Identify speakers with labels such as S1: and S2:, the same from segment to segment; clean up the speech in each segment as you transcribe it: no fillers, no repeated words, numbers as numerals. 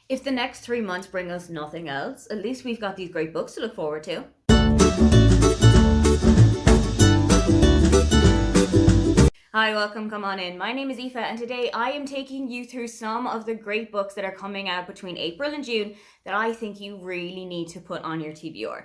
S1: If the next 3 months bring us nothing else, at least we've got these great books to look forward to. Hi, welcome, come on in. My name is Aoife, and today I am taking you through some of the great books that are coming out between April and June that I think you really need to put on your TBR.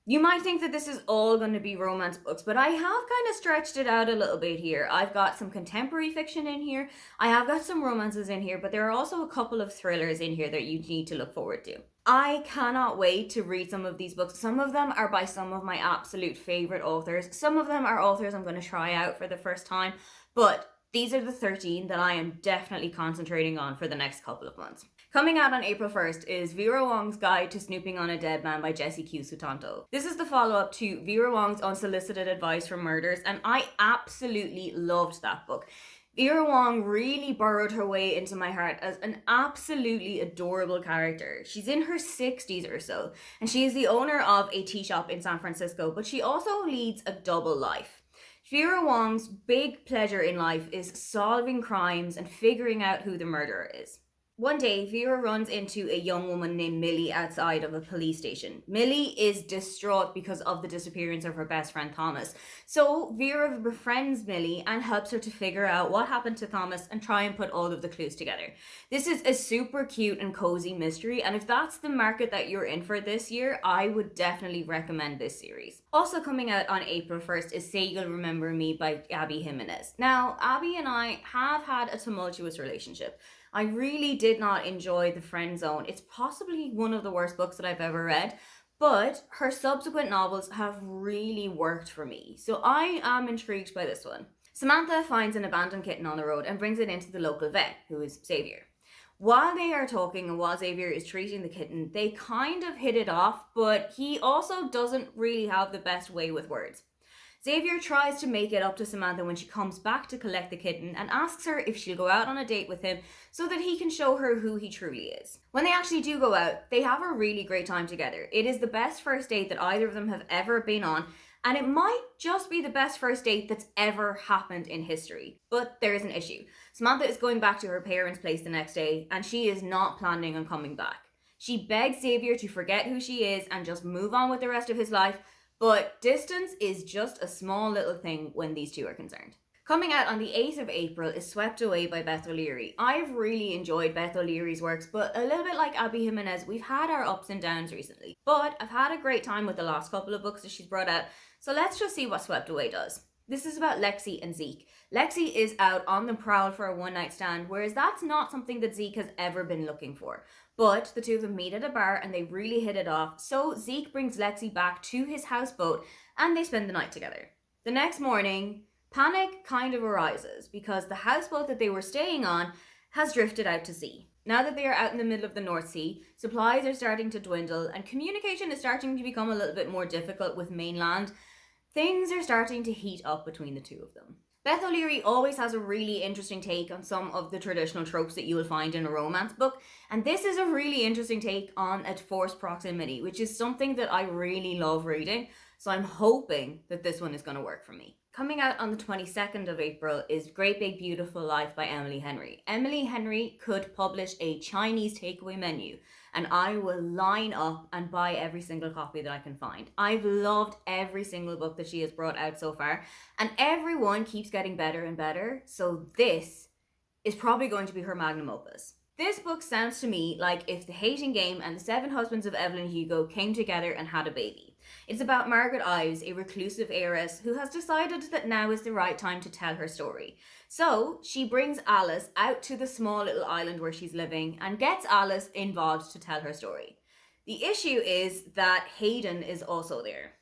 S1: You might think that this is all going to be romance books, but I have kind of stretched it out a little bit here. I've got some contemporary fiction in here, I have got some romances in here, but there are also a couple of thrillers in here that you need to look forward to. I cannot wait to read some of these books. Some of them are by some of my absolute favorite authors. Some of them are authors I'm going to try out for the first time, but these are the 13 that I am definitely concentrating on for the next couple of months. Coming out on April 1st is Vera Wong's Guide to Snooping on a Dead Man by Jessie Q. Sutanto. This is the follow-up to Vera Wong's Unsolicited Advice from Murders, and I absolutely loved that book. Vera Wong really burrowed her way into my heart as an absolutely adorable character. She's in her 60s or so, and she is the owner of a tea shop in San Francisco, but she also leads a double life. Vera Wong's big pleasure in life is solving crimes and figuring out who the murderer is. One day, Vera runs into a young woman named Millie outside of a police station. Millie is distraught because of the disappearance of her best friend Thomas. So Vera befriends Millie and helps her to figure out what happened to Thomas and try and put all of the clues together. This is a super cute and cozy mystery, and if that's the market that you're in for this year, I would definitely recommend this series. Also coming out on April 1st is Say You'll Remember Me by Abby Jimenez. Now, Abby and I have had a tumultuous relationship. I really did not enjoy The Friend Zone. It's possibly one of the worst books that I've ever read, but her subsequent novels have really worked for me. So I am intrigued by this one. Samantha finds an abandoned kitten on the road and brings it into the local vet, who is Xavier. While they are talking and while Xavier is treating the kitten, they kind of hit it off, but he also doesn't really have the best way with words. Xavier tries to make it up to Samantha when she comes back to collect the kitten and asks her if she'll go out on a date with him so that he can show her who he truly is. When they actually do go out, they have a really great time together. It is the best first date that either of them have ever been on, and it might just be the best first date that's ever happened in history. But there is an issue. Samantha is going back to her parents' place the next day, and she is not planning on coming back. She begs Xavier to forget who she is and just move on with the rest of his life, but distance is just a small little thing when these two are concerned. Coming out on the 8th of April is Swept Away by Beth O'Leary. I've really enjoyed Beth O'Leary's works, but a little bit like Abby Jimenez, we've had our ups and downs recently. But I've had a great time with the last couple of books that she's brought out, so let's just see what Swept Away does. This is about Lexi and Zeke. Lexi is out on the prowl for a one-night stand, whereas that's not something that Zeke has ever been looking for. But the two of them meet at a bar and they really hit it off, so Zeke brings Lexi back to his houseboat and they spend the night together. The next morning, panic kind of arises because the houseboat that they were staying on has drifted out to sea. Now that they are out in the middle of the North Sea, supplies are starting to dwindle and communication is starting to become a little bit more difficult with mainland. Things are starting to heat up between the two of them. Beth O'Leary always has a really interesting take on some of the traditional tropes that you will find in a romance book, and this is a really interesting take on a forced proximity, which is something that I really love reading, so I'm hoping that this one is going to work for me. Coming out on the 22nd of April is Great Big Beautiful Life by Emily Henry. Emily Henry could publish a Chinese takeaway menu, and I will line up and buy every single copy that I can find. I've loved every single book that she has brought out so far, and every one keeps getting better and better, so this is probably going to be her magnum opus. This book sounds to me like if The Hating Game and The Seven Husbands of Evelyn Hugo came together and had a baby. It's about Margaret Ives, a reclusive heiress who has decided that now is the right time to tell her story. So she brings Alice out to the small little island where she's living and gets Alice involved to tell her story. The issue is that Hayden is also there.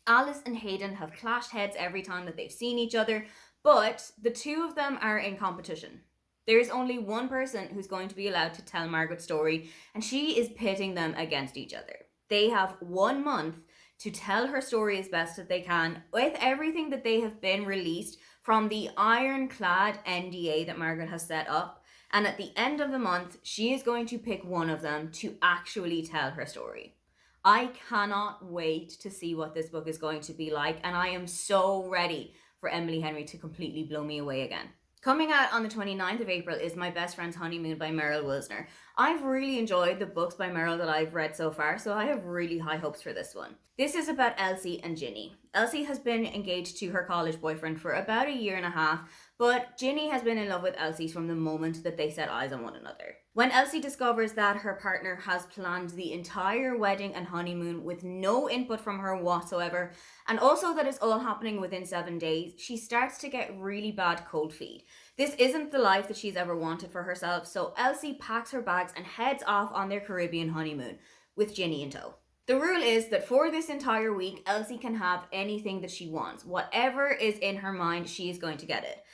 S1: Alice and Hayden have clashed heads every time that they've seen each other, but the two of them are in competition. There is only one person who's going to be allowed to tell Margaret's story, and she is pitting them against each other. They have 1 month to tell her story as best that they can with everything that they have been released from the ironclad NDA that Margaret has set up. And at the end of the month, she is going to pick one of them to actually tell her story. I cannot wait to see what this book is going to be like, and I am so ready for Emily Henry to completely blow me away again. Coming out on the 29th of April is My Best Friend's Honeymoon by Meryl Wilsner. I've really enjoyed the books by Meryl that I've read so far, so I have really high hopes for this one. This is about Elsie and Ginny. Elsie has been engaged to her college boyfriend for about a year and a half, but Ginny has been in love with Elsie from the moment that they set eyes on one another. When Elsie discovers that her partner has planned the entire wedding and honeymoon with no input from her whatsoever, and also that it's all happening within 7 days, she starts to get really bad cold feet. This isn't the life that she's ever wanted for herself, so Elsie packs her bags and heads off on their Caribbean honeymoon, with Ginny in tow. The rule is that for this entire week, Elsie can have anything that she wants. Whatever is in her mind, she is going to get it.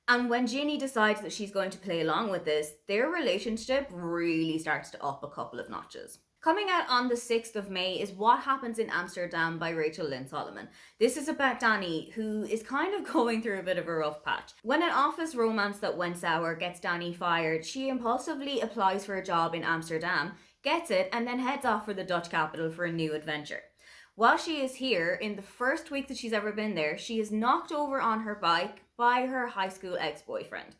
S1: And when Ginny decides that she's going to play along with this, their relationship really starts to up a couple of notches. Coming out on the 6th of May is What Happens in Amsterdam by Rachel Lynn Solomon. This is about Danny, who is kind of going through a bit of a rough patch. When an office romance that went sour gets Danny fired, she impulsively applies for a job in Amsterdam, gets it, and then heads off for the Dutch capital for a new adventure. While she is here, in the first week that she's ever been there, she is knocked over on her bike by her high school ex-boyfriend.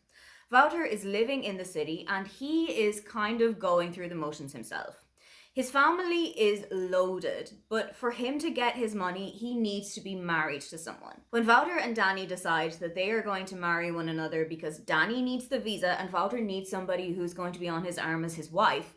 S1: Wouter is living in the city and he is kind of going through the motions himself. His family is loaded, but for him to get his money, he needs to be married to someone. When Wouter and Danny decide that they are going to marry one another because Danny needs the visa and Wouter needs somebody who's going to be on his arm as his wife,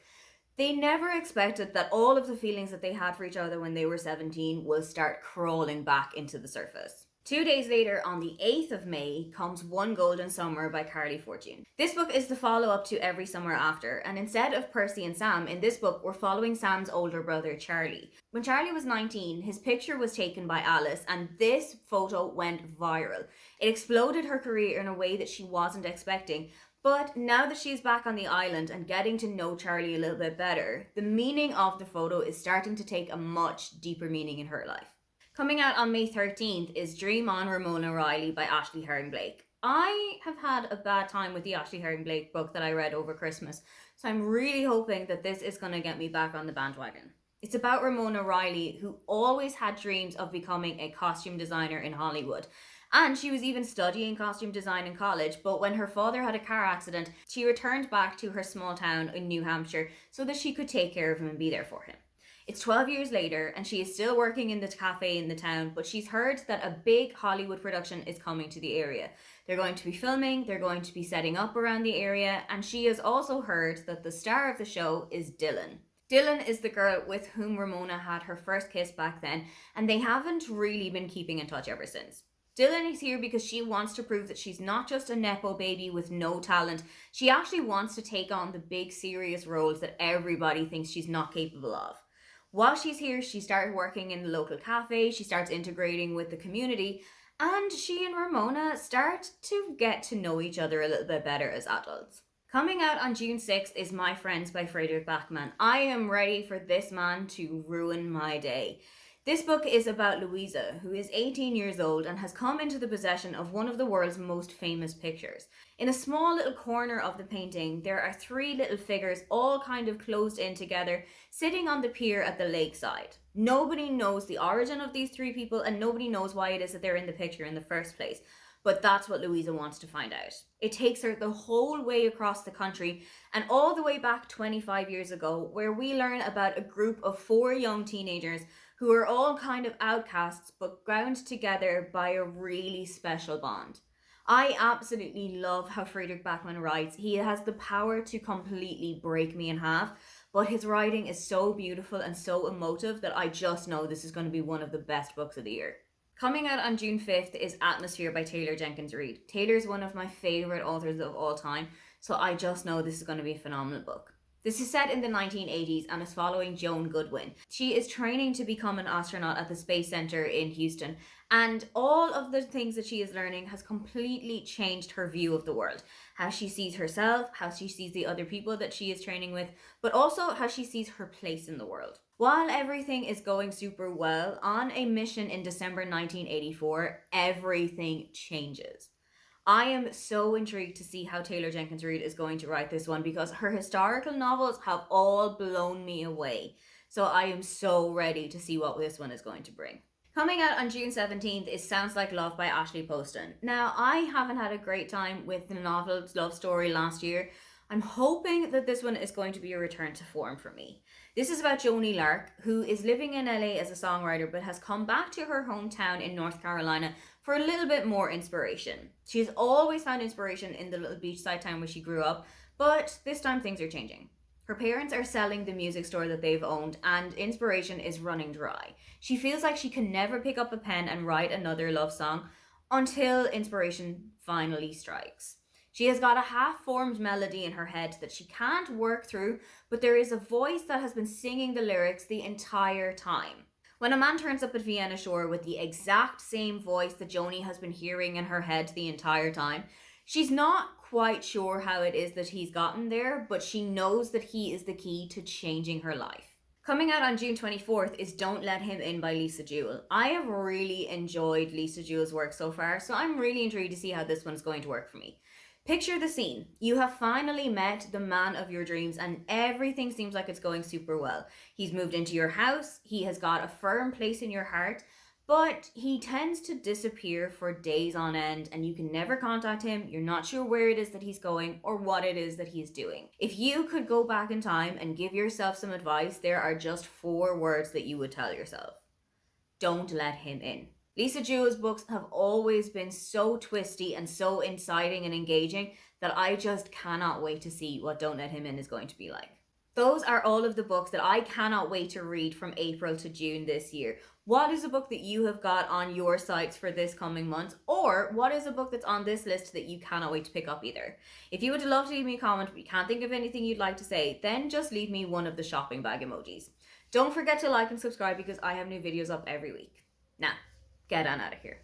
S1: they never expected that all of the feelings that they had for each other when they were 17 will start crawling back into the surface. 2 days later, on the 8th of May, comes One Golden Summer by Carly Fortune. This book is the follow-up to Every Summer After, and instead of Percy and Sam, in this book we're following Sam's older brother, Charlie. When Charlie was 19, his picture was taken by Alice, and this photo went viral. It exploded her career in a way that she wasn't expecting, but now that she's back on the island and getting to know Charlie a little bit better, the meaning of the photo is starting to take a much deeper meaning in her life. Coming out on May 13th is Dream On, Ramona Riley by Ashley Herring Blake. I have had a bad time with the Ashley Herring Blake book that I read over Christmas, so I'm really hoping that this is going to get me back on the bandwagon. It's about Ramona Riley, who always had dreams of becoming a costume designer in Hollywood. And she was even studying costume design in college, but when her father had a car accident, she returned back to her small town in New Hampshire so that she could take care of him and be there for him. It's 12 years later and she is still working in the cafe in the town, but she's heard that a big Hollywood production is coming to the area. They're going to be filming, they're going to be setting up around the area, and she has also heard that the star of the show is Dylan. Dylan is the girl with whom Ramona had her first kiss back then, and they haven't really been keeping in touch ever since. Dylan is here because she wants to prove that she's not just a nepo baby with no talent. She actually wants to take on the big serious roles that everybody thinks she's not capable of. While she's here, she started working in the local cafe, she starts integrating with the community, and she and Ramona start to get to know each other a little bit better as adults. Coming out on June 6th is My Friends by Frederick Backman. I am ready for this man to ruin my day. This book is about Louisa, who is 18 years old and has come into the possession of one of the world's most famous pictures. In a small little corner of the painting, there are 3 little figures all kind of closed in together, sitting on the pier at the lakeside. Nobody knows the origin of these 3 people and nobody knows why it is that they're in the picture in the first place. But that's what Louisa wants to find out. It takes her the whole way across the country and all the way back 25 years ago, where we learn about a group of 4 young teenagers who are all kind of outcasts but bound together by a really special bond. I absolutely love how Frederick Backman writes. He has the power to completely break me in half, but his writing is so beautiful and so emotive that I just know this is going to be one of the best books of the year. Coming out on June 5th is Atmosphere by Taylor Jenkins Reid. Taylor's one of my favourite authors of all time, so I just know this is going to be a phenomenal book. This is set in the 1980s and is following Joan Goodwin. She is training to become an astronaut at the Space Center in Houston, and all of the things that she is learning has completely changed her view of the world. How she sees herself, how she sees the other people that she is training with, but also how she sees her place in the world. While everything is going super well, on a mission in December 1984, everything changes. I am so intrigued to see how Taylor Jenkins Reid is going to write this one because her historical novels have all blown me away. So I am so ready to see what this one is going to bring. Coming out on June 17th is Sounds Like Love by Ashley Poston. Now, I haven't had a great time with the novel's love story last year. I'm hoping that this one is going to be a return to form for me. This is about Joni Lark, who is living in LA as a songwriter but has come back to her hometown in North Carolina for a little bit more inspiration. She has always found inspiration in the little beachside town where she grew up, but this time things are changing. Her parents are selling the music store that they've owned, and inspiration is running dry. She feels like she can never pick up a pen and write another love song until inspiration finally strikes. She has got a half formed melody in her head that she can't work through, but there is a voice that has been singing the lyrics the entire time. When a man turns up at Vienna Shore with the exact same voice that Joni has been hearing in her head the entire time, she's not quite sure how it is that he's gotten there, but she knows that he is the key to changing her life. Coming out on June 24th is Don't Let Him In by Lisa Jewell. I have really enjoyed Lisa Jewell's work so far, so I'm really intrigued to see how this one's going to work for me. Picture the scene. You have finally met the man of your dreams and everything seems like it's going super well. He's moved into your house, he has got a firm place in your heart, but he tends to disappear for days on end and you can never contact him. You're not sure where it is that he's going or what it is that he's doing. If you could go back in time and give yourself some advice, there are just 4 words that you would tell yourself. Don't let him in. Lisa Jewell's books have always been so twisty and so inciting and engaging that I just cannot wait to see what Don't Let Him In is going to be like. Those are all of the books that I cannot wait to read from April to June this year. What is a book that you have got on your sites for this coming month? Or what is a book that's on this list that you cannot wait to pick up either? If you would love to leave me a comment but you can't think of anything you'd like to say, then just leave me one of the shopping bag emojis. Don't forget to like and subscribe because I have new videos up every week. Now, get on out of here.